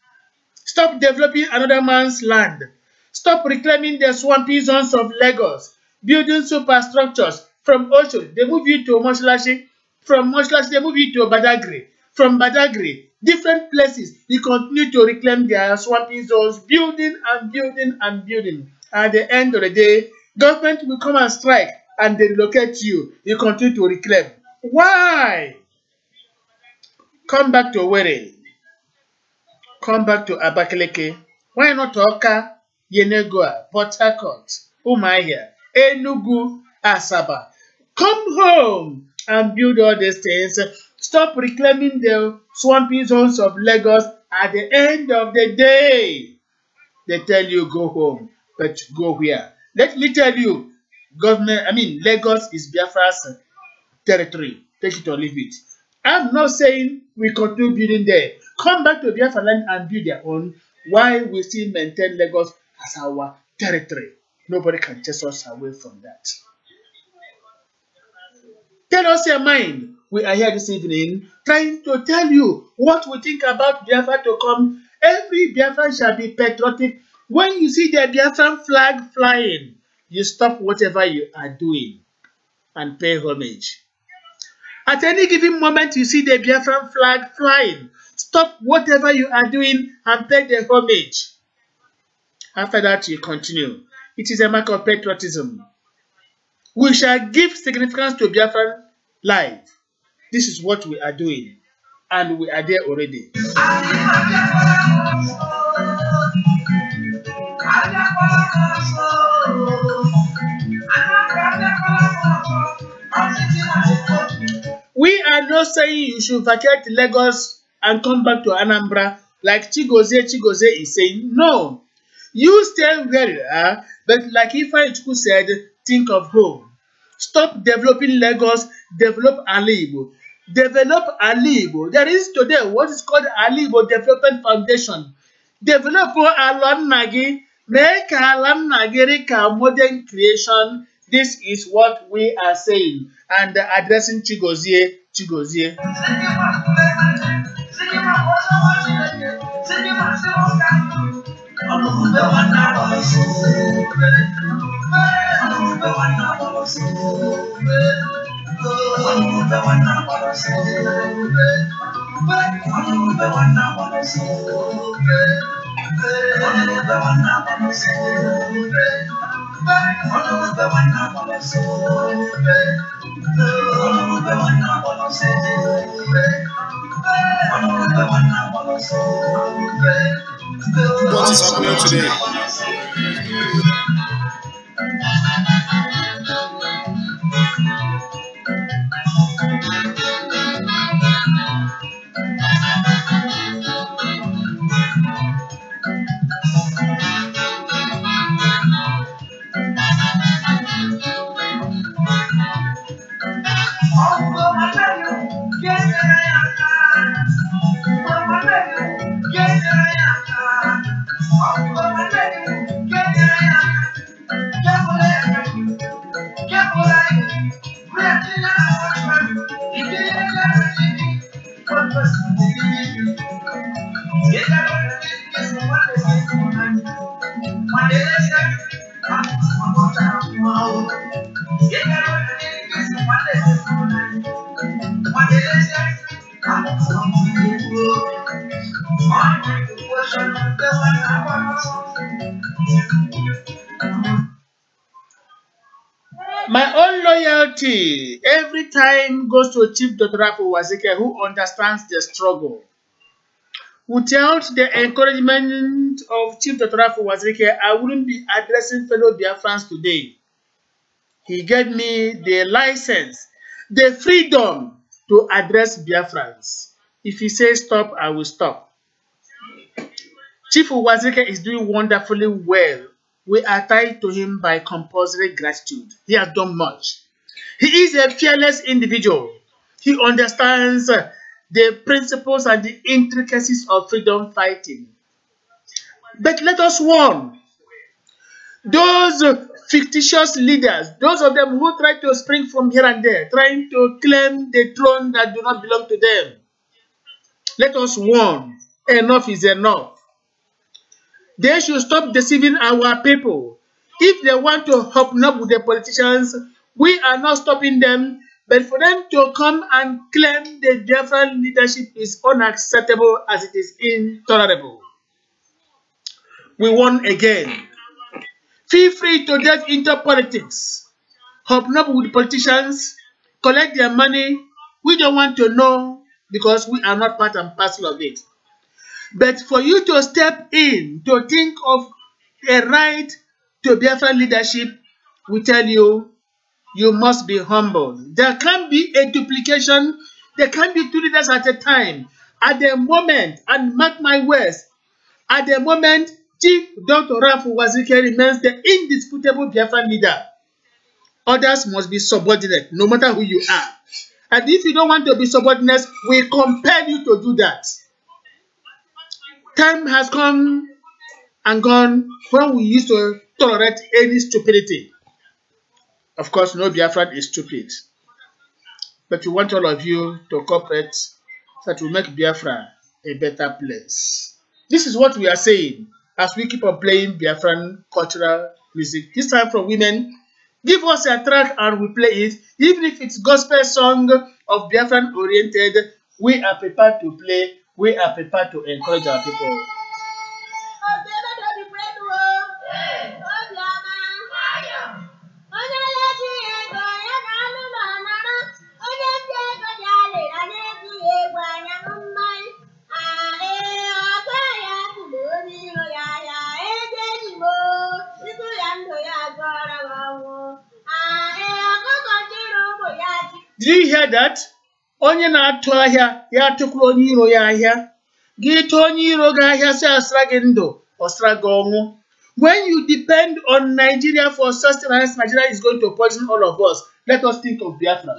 Stop developing another man's land. Stop reclaiming the swampy zones of Lagos, building superstructures. From Osho, they move you to Moshlashi. From Moshlashi, they move you to Badagry. From Badagry, different places, you continue to reclaim their swampy zones, building and building and building. At the end of the day, government will come and strike and they relocate you. You continue to reclaim. Why? Come back to Owerri. Come back to Abakaliki. Why not Oka, Yenagoa, Port Harcourt, Umuahia, Enugu, Asaba? Come home and build all these things. Stop reclaiming the swampy zones of Lagos. At the end of the day, they tell you go home, but go where? Let me tell you, Lagos is Biafra's territory. Take it or leave it. I'm not saying we continue building there. Come back to Biafra land and build their own, while we still maintain Lagos as our territory. Nobody can chase us away from that. Tell us your mind. We are here this evening trying to tell you what we think about Biafra to come. Every Biafran shall be patriotic. When you see the Biafran flag flying, you stop whatever you are doing and pay homage. At any given moment you see the Biafran flag flying, stop whatever you are doing and pay the homage. After that, you continue. It is a mark of patriotism. We shall give significance to Biafran life. This is what we are doing, and we are there already. We are not saying you should vacate Lagos and come back to Anambra like Chigozie is saying. No. You stay where you are, but like Ifeanyi Chukwu said, think of home. Stop developing Lagos, develop Alibo. Develop Alibo. There is today what is called Alibo Development Foundation. Develop Alon Nagi Make alam nagerika modern creation. This is what we are saying and addressing Chigozie. What is happening today? My own loyalty every time goes to Chief Dr. Rafu Wazike, who understands the struggle. Without the encouragement of Chief Dr. Rafu Wazike, I wouldn't be addressing fellow Biafrans today. He gave me the license, the freedom to address Biafrans. If he says stop, I will stop. Chief Wazike is doing wonderfully well. We are tied to him by compulsory gratitude. He has done much. He is a fearless individual. He understands the principles and the intricacies of freedom fighting. But let us warn those fictitious leaders, those of them who try to spring from here and there, trying to claim the throne that do not belong to them. Let us warn, enough is enough. They should stop deceiving our people. If they want to hobnob with the politicians, we are not stopping them. But for them to come and claim the Biafra leadership is unacceptable as it is intolerable. We warn again. Feel free to delve into politics. Hobnob with politicians. Collect their money. We don't want to know because we are not part and parcel of it. But for you to step in, to think of a right to Biafra leadership, we tell you, you must be humble. There can be a duplication. There can be two leaders at a time. At the moment, and mark my words, at the moment, Chief Dr. Rafu Wazike remains the indisputable Biafra leader. Others must be subordinate, no matter who you are. And if you don't want to be subordinate, we compel you to do that. Time has come and gone when we used to tolerate any stupidity. Of course, no Biafran is stupid. But we want all of you to cooperate so that we make Biafra a better place. This is what we are saying as we keep on playing Biafran cultural music. This time from women, give us a track and we play it. Even if it's gospel song of Biafran oriented, we are prepared to play. We are prepared to encourage our people. Did you hear that? Onye na-atụ ahịa ya atụkwuru onye iro ya ahịa. Gị tụọ onye iro gị ahịa si asra gị ndụ, osra gị ọnwụ. When you depend on Nigeria for sustenance, Nigeria is going to poison all of us. Let us think of Biafra.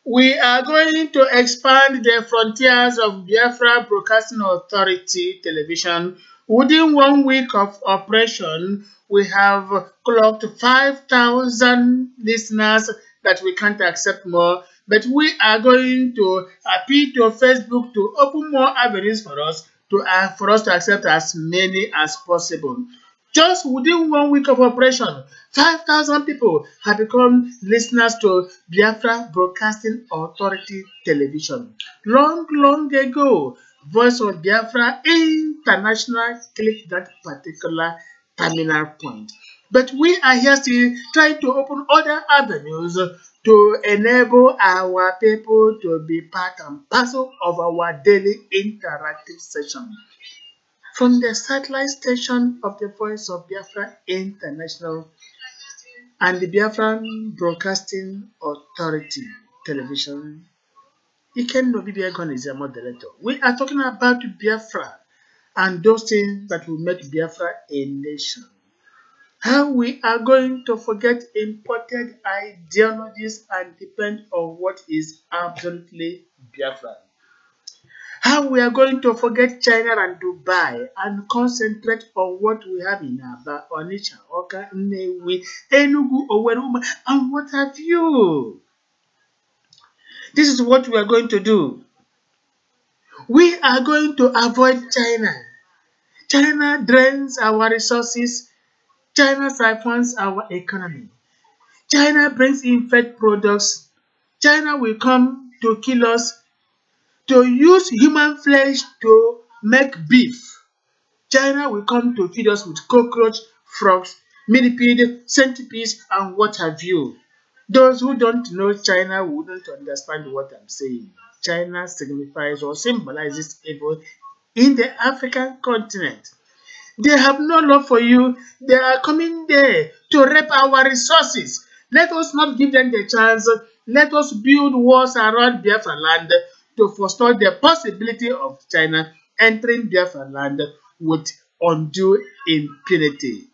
We are going to expand the frontiers of Biafra Broadcasting Authority television. Within 1 week of operation, we have clocked 5,000 listeners that we can't accept more. But we are going to appeal to Facebook to open more avenues for us to accept as many as possible. Just within 1 week of operation, 5,000 people have become listeners to Biafra Broadcasting Authority television. Long ago, Voice of Biafra International clicked that particular terminal point. But we are here still trying to open other avenues to enable our people to be part and parcel of our daily interactive session. from the satellite station of the Voice of Biafra International and the Biafran Broadcasting Authority Television. Iken Nobibiagon is a moderator. We are talking about Biafra and those things that will make Biafra a nation. How we are going to forget imported ideologies and depend on what is absolutely Biafra. How we are going to forget China and Dubai and concentrate on what we have in Aba, Onitsha, Oka, Nnewi, Enugu, Oweruma, and what have you. This is what we are going to do. We are going to avoid China. China drains our resources. China siphons our economy. China brings in fake products. China will come to kill us, to use human flesh to make beef. China will come to feed us with cockroach, frogs, millipede, centipedes, and what have you. Those who don't know China wouldn't understand what I'm saying. China signifies or symbolizes evil in the African continent. They have no love for you. They are coming there to rape our resources. Let us not give them the chance. Let us build walls around Biafra land to forestall the possibility of China entering Biafra land with undue impunity.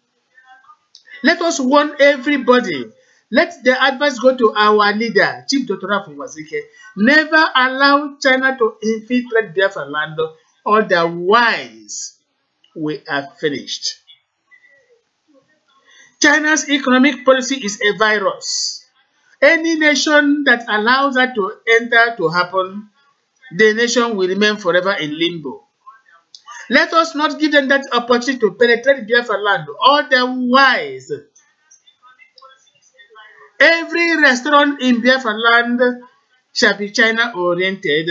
Let us warn everybody. Let the advice go to our leader, Chief Dr. Rafu Wazike. Never allow China to infiltrate Biafra land, otherwise we are finished. China's economic policy is a virus. Any nation that allows that to enter to happen, the nation will remain forever in limbo. Let us not give them that opportunity to penetrate Biafra land. Otherwise, every restaurant in Biafra land shall be China-oriented.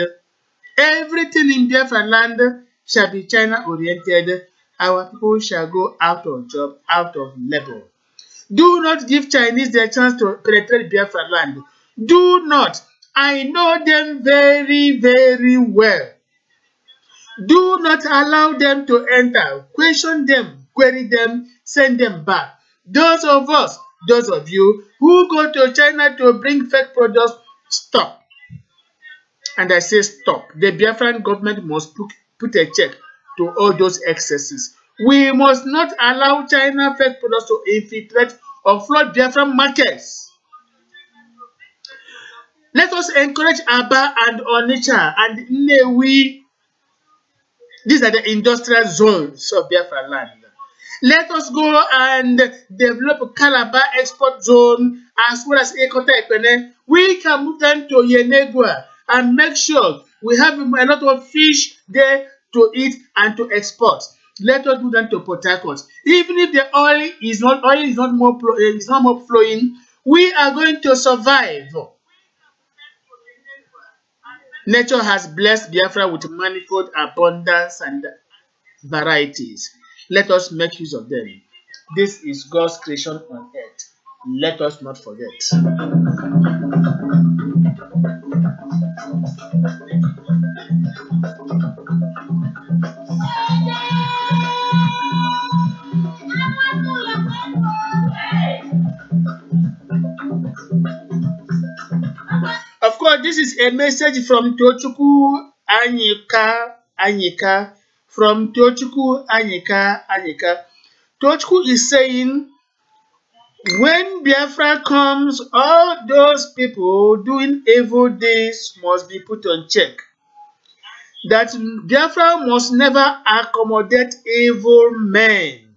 Everything in Biafra land shall be China-oriented. Our people shall go out of job, out of labor. Do not give Chinese the chance to penetrate Biafra land. Do not. I know them very, very well. Do not allow them to enter. Question them, query them, send them back. Those of us, those of you who go to China to bring fake products, stop. And I say stop. The Biafran government must put a check to all those excesses. We must not allow China fake products to infiltrate or flood Biafran markets. Let us encourage Aba and Onitsha and Nnewi. These are the industrial zones of Biafra land. Let us go and develop Calabar export zone as well as Ekota Ekpene. We can move them to Yenegua and make sure we have a lot of fish there to eat and to export. Let us do that to Port Harcourt. Even if the oil is not more flowing, we are going to survive. Nature has blessed Biafra with manifold abundance and varieties. Let us make use of them. This is God's creation on earth. Let us not forget. Of course, this is a message from Tochukwu Anyika. From Tochukwu Anyika. Tochukwu is saying, when Biafra comes, all those people doing evil deeds must be put on check. That Biafra must never accommodate evil men.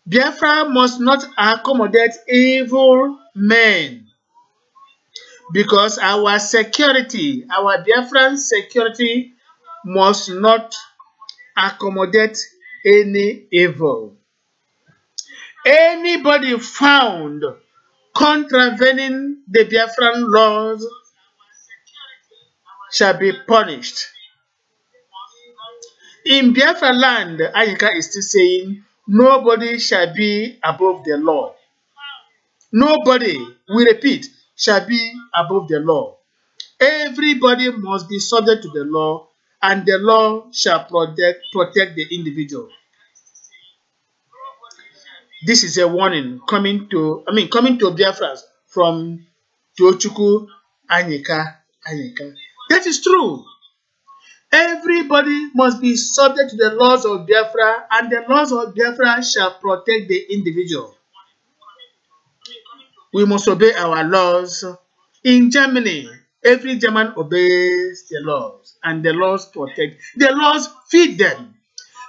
Biafra must not accommodate evil men. Because our security, our Biafran security must not accommodate any evil. Anybody found contravening the Biafran laws shall be punished. In Biafra land, Anyika is still saying, nobody shall be above the law. Nobody, we repeat, shall be above the law. Everybody must be subject to the law and the law shall protect the individual. This is a warning coming to Biafra from Tochukwu Anyika. That is true. Everybody must be subject to the laws of Biafra, and the laws of Biafra shall protect the individual. We must obey our laws. In Germany, every German obeys the laws, and the laws protect. The laws feed them.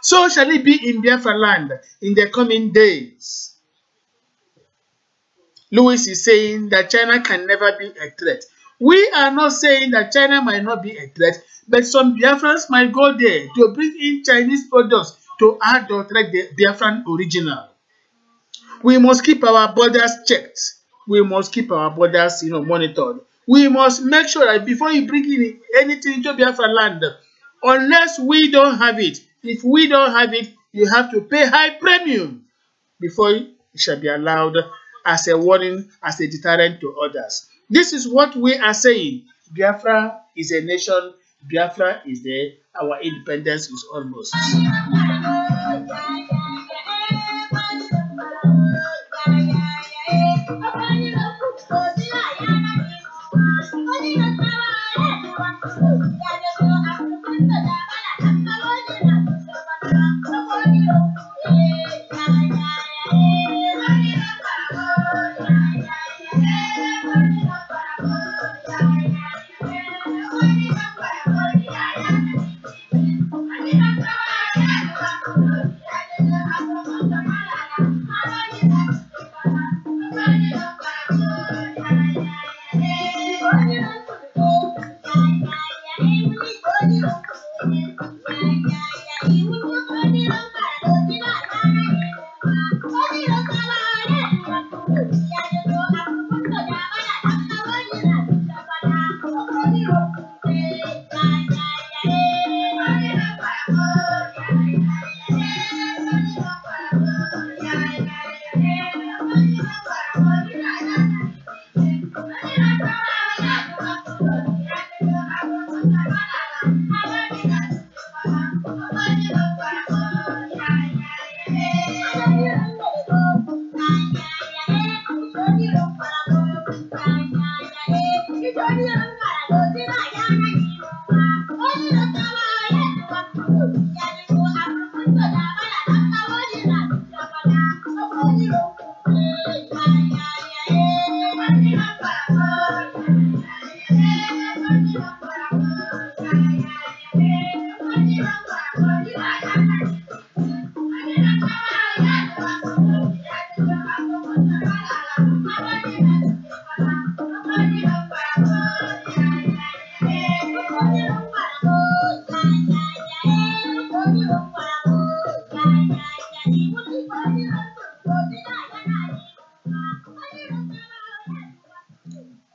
So shall it be in Biafra land in the coming days. Lewis is saying that China can never be a threat. We are not saying that China might not be a threat, but some Biafrans might go there to bring in Chinese products to adulterate the Biafran original. We must keep our borders checked. We must keep our borders, monitored. We must make sure that before you bring in anything into Biafra land, unless we don't have it, if we don't have it, you have to pay high premium before it shall be allowed as a warning, as a deterrent to others. This is what we are saying. Biafra is a nation. Biafra is there. Our independence is almost.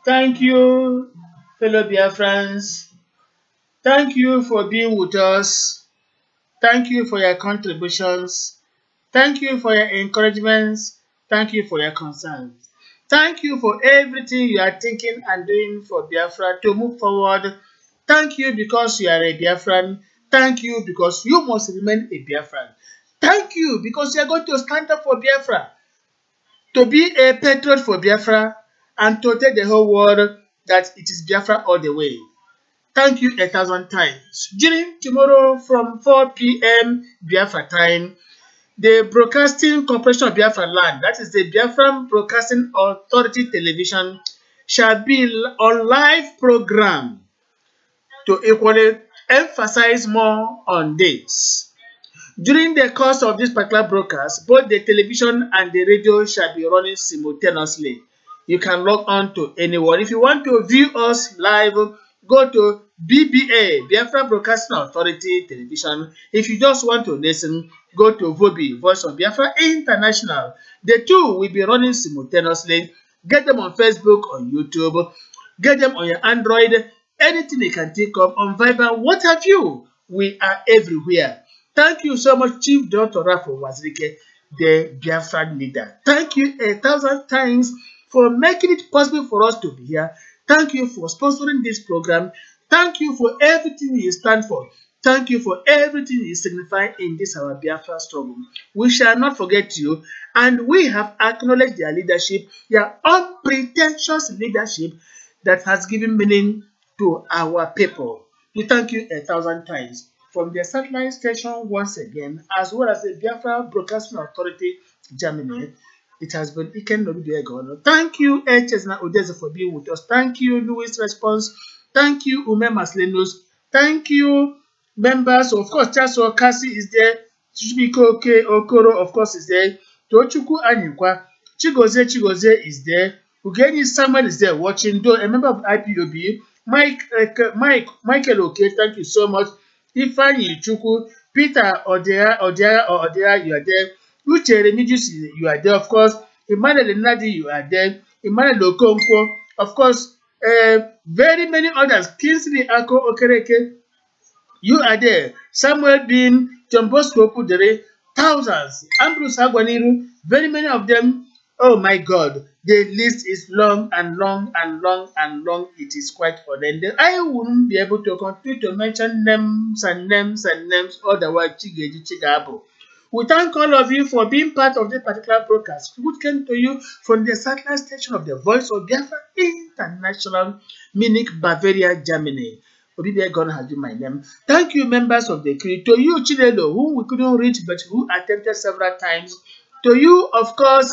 Thank you, fellow Biafrans. Thank you for being with us. Thank you for your contributions. Thank you for your encouragements. Thank you for your concerns. Thank you for everything you are thinking and doing for Biafra to move forward. Thank you because you are a Biafran. Thank you because you must remain a Biafran. Thank you because you are going to stand up for Biafra, to be a patriot for Biafra, and to tell the whole world that it is Biafra all the way. Thank you 1,000 times. During tomorrow from 4 p.m. Biafra time, the Broadcasting Corporation of Biafra Land, that is the Biafran Broadcasting Authority Television, shall be on live program to equally emphasize more on this. During the course of this particular broadcast, both the television and the radio shall be running simultaneously. You can log on to anyone. If you want to view us live, go to BBA, Biafra Broadcasting Authority Television. If you just want to listen, go to vobi, Voice of Biafra International. The two will be running simultaneously. Get them on Facebook, on YouTube. Get them on your Android. Anything you can think of, on Viber, what have you. We are everywhere. Thank you so much, Chief Dr. Rafo Wazirike, the Biafran leader. Thank you 1,000 times for making it possible for us to be here. Thank you for sponsoring this program. Thank you for everything you stand for. Thank you for everything you signify in this our Biafra struggle. We shall not forget you, and we have acknowledged their leadership, their unpretentious leadership that has given meaning to our people. We thank you 1,000 times. From the satellite station once again, as well as the Biafra Broadcasting Authority, Germany, it has been Iken Nobidiego. Thank you, Chesna Odeze, for being with us. Thank you, Louis Response. Thank you, Ume Maslenos. Thank you, members. Of course, Chaso Kasi is there. Chichibiko Okoro, of course, is there. Tochuku Anyukwa. Chigoze is there. Ugeni Samuel is there watching. Though a member of IPOB. Michael Okay, thank you so much. Ifeanyi Chukwu, Peter Odea, you are there. Uche Remedius, you are there, of course. Emmanuel Nadi, you are there. Emmanuel Okonkwo, of course. Very many others. Kingsley Ako Okereke, you are there. Samuel Bin, John Bosco Kudere, thousands. Ambrose Agwaniru, very many of them. Oh my God, the list is long and long and long and long. It is quite unending. I wouldn't be able to continue to mention names and names and names, otherwise Chigeji Chigabo. We thank all of you for being part of this particular broadcast, which came to you from the satellite station of the Voice of Biafra International, Munich, Bavaria, Germany. Obibia Gona has been my name. Thank you, members of the crew. To you, Chidelo, whom we couldn't reach but who attempted several times. To you, of course,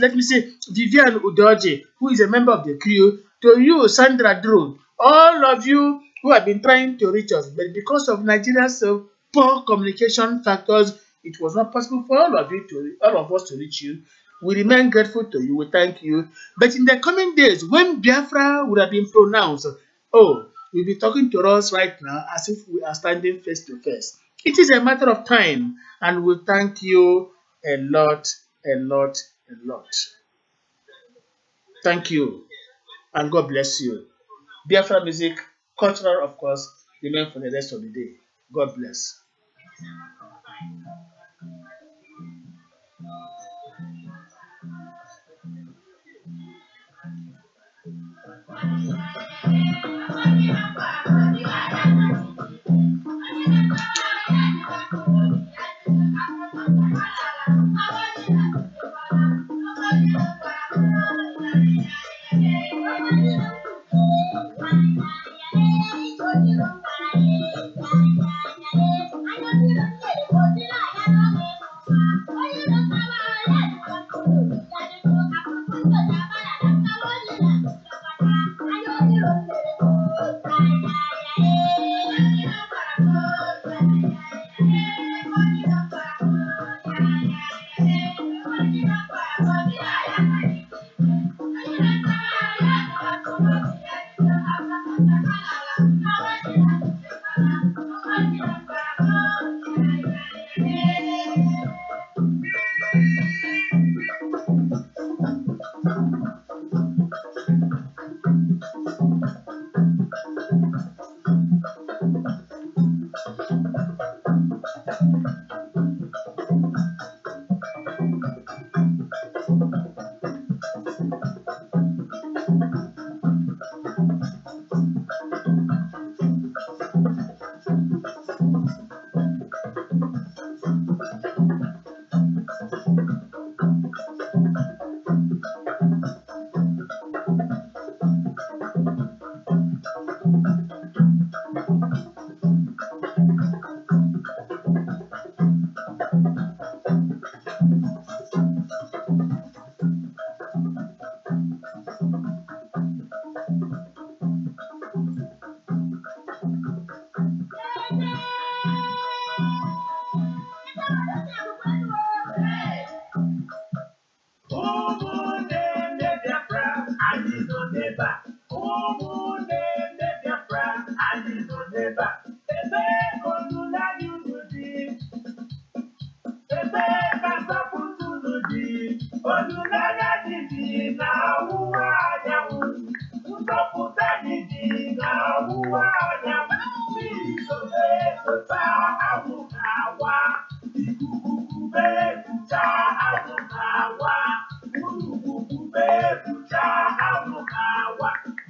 let me say, Vivian Udoji, who is a member of the crew. To you, Sandra Drew, all of you who have been trying to reach us, but because of Nigeria's poor communication factors, it was not possible for all of us to reach you. We remain grateful to you. We thank you. But in the coming days, when Biafra would have been pronounced, oh, you'll be talking to us right now as if we are standing face to face. It is a matter of time, and we thank you a lot, a lot, a lot. Thank you, and God bless you. Biafra music, cultural, of course, remain for the rest of the day. God bless.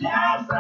Biafra,